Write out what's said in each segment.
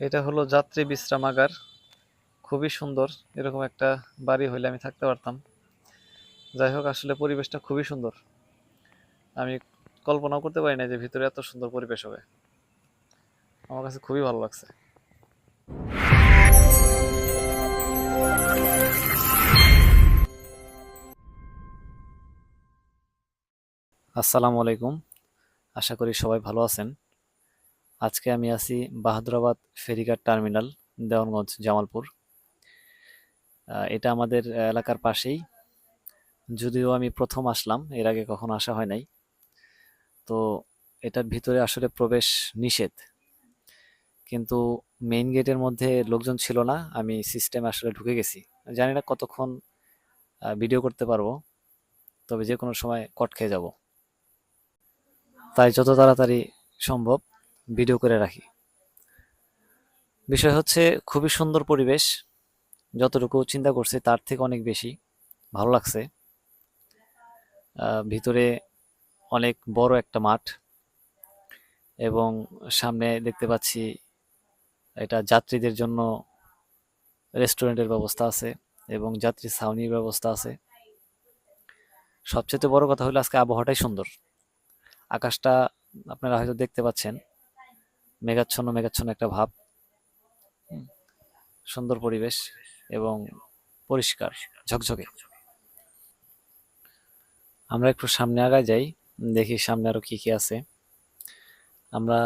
এটা হলো যাত্রী বিশ্রামাগার। খুবই সুন্দর। এরকম একটা বাড়ি হইলে আমি থাকতে পারতাম। যাই হোক, আসলে পরিবেশটা খুবই সুন্দর। আমি কল্পনাও করতে পারি না যে ভিতরে এত সুন্দর পরিবেশ হবে। আমার কাছে খুবই ভালো লাগছে। আসসালামু আলাইকুম। আশা করি সবাই ভালো আছেন। আজকে আমি আছি বাহাদুরাবাদ ফেরিঘাট টার্মিনাল, দেওয়ানগঞ্জ, জামালপুর। এটা আমাদের এলাকার পাশেই। যদিও আমি প্রথম আসলাম, এর আগে কখনো আসা হয় নাই। তো এটার ভিতরে আসলে প্রবেশ নিষেধ, কিন্তু মেইন গেটের মধ্যে লোকজন ছিল না। আমি সিস্টেমে আসলে ঢুকে গেছি। জানি না কতক্ষণ ভিডিও করতে পারবো, তবে যে কোনো সময় কট খেয়ে যাব। তাই যত তাড়াতাড়ি সম্ভব ভিডিও করে রাখি। বিষয় হচ্ছে, খুবই সুন্দর পরিবেশ। যতটুকু চিন্তা করছি তার থেকে অনেক বেশি ভালো লাগছে। ভিতরে অনেক বড় একটা মাঠ, এবং সামনে দেখতে পাচ্ছি এটা যাত্রীদের জন্য রেস্টুরেন্টের ব্যবস্থা আছে এবং যাত্রী ছাউনির ব্যবস্থা আছে। সবচেয়ে বড় কথা হলো আজকে আবহাওয়াটাই সুন্দর। আকাশটা আপনারা হয়তো দেখতে পাচ্ছেন, মেঘাচ্ছন্ন মেঘাচ্ছন্ন একটা ভাব। সুন্দর পরিবেশ এবং পরিষ্কার, ঝকঝকে। আমরা একটু সামনে আগায় যাই, দেখি সামনে আরো কি কি আছে। আমরা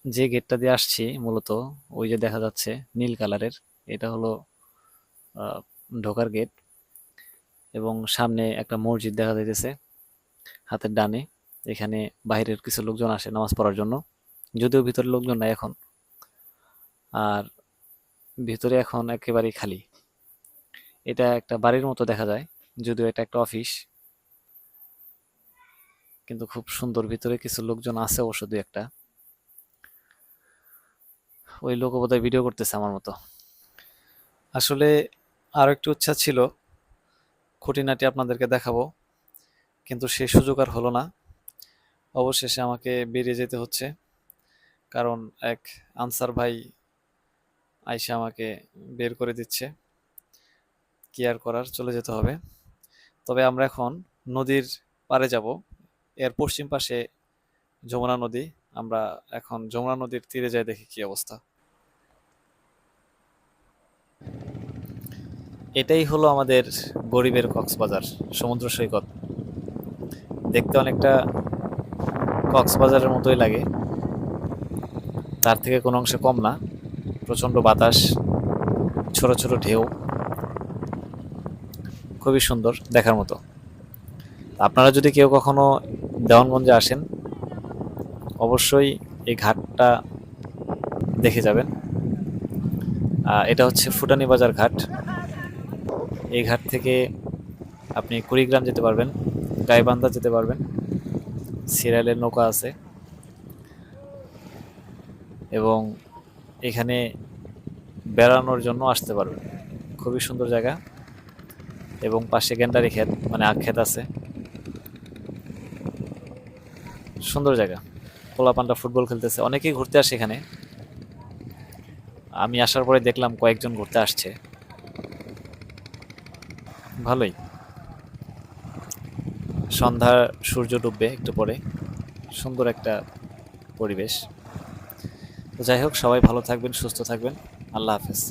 যে গেটটা দিয়ে আসছি, মূলত ওই যে দেখা যাচ্ছে নীল কালারের, এটা হলো আহ, ঢোকার গেট। এবং সামনে একটা মসজিদ দেখা যাইতেছে হাতের ডানে। এখানে বাইরের কিছু লোকজন আসে নামাজ পড়ার জন্য, যদিও ভিতরে লোকজন নাই এখন। আর ভিতরে এখন একেবারেই খালি। এটা একটা বাড়ির মতো দেখা যায়, যদিও এটা একটা অফিস। কিন্তু খুব সুন্দর, ভিতরে কিছু লোকজন আছে অবশ্য, দুই একটা। ওই লোক বোধহয় ভিডিও করতেছে আমার মতো। আসলে আরো একটু ইচ্ছা ছিল খুঁটিনাটি আপনাদেরকে দেখাবো, কিন্তু সেই সুযোগ আর হলো না। অবশেষে আমাকে বেরিয়ে যেতে হচ্ছে, কারণ এক আনসার ভাই আইসা আমাকে বের করে দিচ্ছে। কি আর করার, চলে যেতে হবে। তবে আমরা এখন নদীর পাড়ে যাব। এর পশ্চিম পাশে যমুনা নদী। আমরা এখন যমুনা নদীর তীরে যাই, দেখি কি অবস্থা। এটাই হলো আমাদের গরিবের কক্সবাজার সমুদ্র সৈকত। দেখতে অনেকটা কক্সবাজারের মতোই লাগে, তার থেকে কোনো অংশে কম না। প্রচন্ড বাতাস, ছোট ছোট ঢেউ, খুবই সুন্দর, দেখার মতো। আপনারা যদি কেউ কখনো দেওয়ানগঞ্জে আসেন, অবশ্যই এই ঘাটটা দেখে যাবেন। এটা হচ্ছে ফুটানি বাজার ঘাট। এই ঘাট থেকে আপনি কুড়িগ্রাম যেতে পারবেন, গাইবান্ধা যেতে পারবেন, সিরালের নৌকা আছে। এবং এখানে বেড়ানোর জন্য আসতে পারবেন। খুবই সুন্দর জায়গা। এবং পাশে গেন্ডারি ক্ষেত, মানে আখ ক্ষেত আছে। সুন্দর জায়গা। পোলাপানরা ফুটবল খেলতেছে, অনেকেই ঘুরতে আসে এখানে। আমি আসার পরে দেখলাম কয়েকজন ঘুরতে আসছে। ভালোই। সন্ধ্যা, সূর্য ডুববে একটু পরে। সুন্দর একটা পরিবেশ। তো যাই হোক, সবাই ভালো থাকবেন, সুস্থ থাকবেন। আল্লাহ হাফেজ।